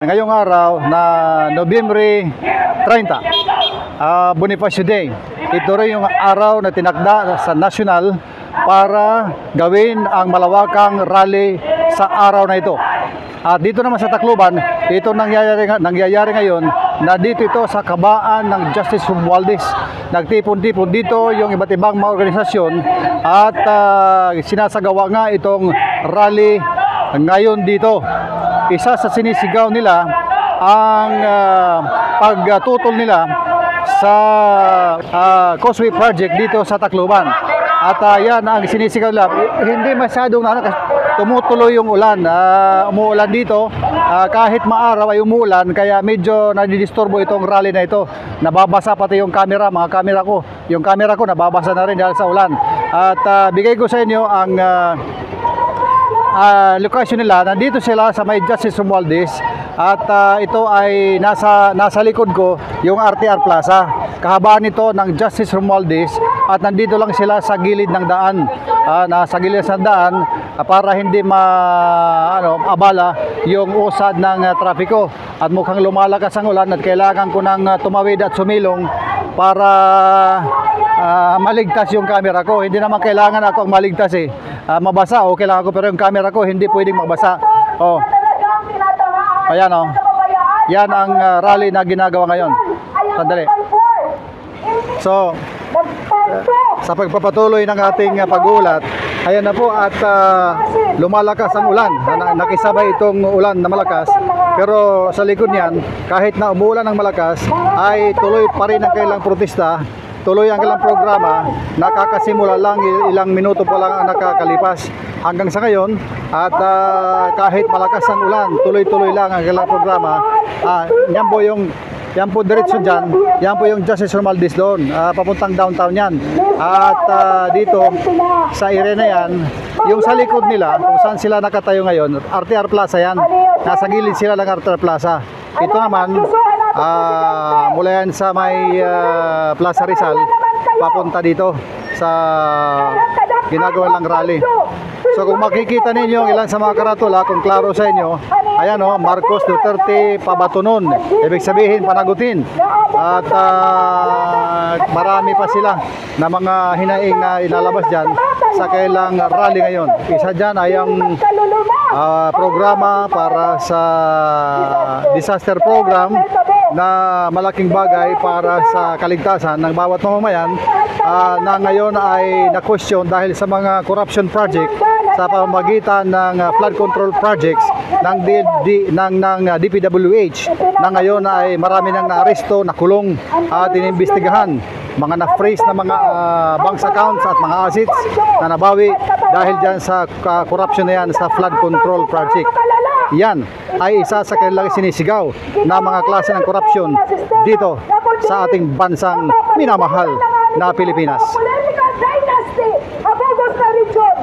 Ngayong araw na Nobyembre 30, Bonifacio Day. Ito rin yung araw na tinakda sa national para gawin ang malawakang rally sa araw na ito. At dito naman sa Tacloban, ito nangyayari ngayon na dito ito sa kabaan ng Justice Romualdez. Nagtipon-tipon dito yung iba't ibang mga organisasyon at sinasagawa nga itong rally ngayon dito. Isa sa sinisigaw nila ang pagtutol nila sa Causeway Project dito sa Tacloban. At yan ang sinisigaw nila. Hindi masyadong tumutuloy yung ulan. Umuulan dito. Kahit maaraw ay umuulan, kaya medyo nadidisturbo itong rally na ito. Nababasa pati yung camera, mga camera ko. Yung camera ko nababasa na rin dahil sa ulan. At bigay ko sa inyo ang location nila. Nandito sila sa may Justice Romualdez at ito ay nasa likod ko yung RTR Plaza. Kahabaan nito ng Justice Romualdez at nandito lang sila sa gilid ng daan. Nasa gilid ng daan para hindi abala yung usad ng trapiko. At mukhang lumalakas ang ulan at kailangan ko nang tumawid at sumilong para maligtas yung camera ko. Hindi naman kailangan ako ang maligtas mabasa o kailangan ko, pero yung camera ko hindi pwedeng magbasa. Ayan yan ang rally na ginagawa ngayon. Sandali. So sa pagpapatuloy ng ating pag-uulat, ayan na po at lumalakas ang ulan. Nakisabay itong ulan na malakas, pero sa likod niyan, kahit na umuulan ng malakas, ay tuloy pa rin ang kailang protesta. Tuloy ang kailang programa. Nakakasimula lang, ilang minuto pa lang ang nakakalipas hanggang sa ngayon. At kahit malakas ang ulan, tuloy-tuloy lang ang kailang programa. Yan po diretso dyan. Yan po yung Justice Romualdez doon, papuntang downtown yan. At dito sa area na yan, yung sa likod nila, kung saan sila nakatayo ngayon, RTR Plaza yan. Nasa gilid sila ng RTR Plaza. Ito naman, mula yan sa may Plaza Rizal, papunta dito sa ginagawa ng rally. So kung makikita ninyo ilan sa mga karatula, kung klaro sa inyo, ayan Marcos Duterte Pabatunon, ibig sabihin panagutin. At marami pa sila na mga hinaing na ilalabas dyan sa kailang rally ngayon. Isa dyan ay ang programa para sa disaster program na malaking bagay para sa kaligtasan ng bawat mamamayan na ngayon ay na-question dahil sa mga corruption project sa pamamagitan ng flood control projects ng DPWH na ngayon ay marami nang naaresto, nakulong at inimbestigahan. Mga na-freeze na mga bank accounts at mga assets na nabawi dahil dyan sa corruption na yan sa flood control project. Yan ay isa sa kanilang sinisigaw na mga klase ng korupsyon dito sa ating bansang minamahal na Pilipinas. Political dynasty of Augusta Region.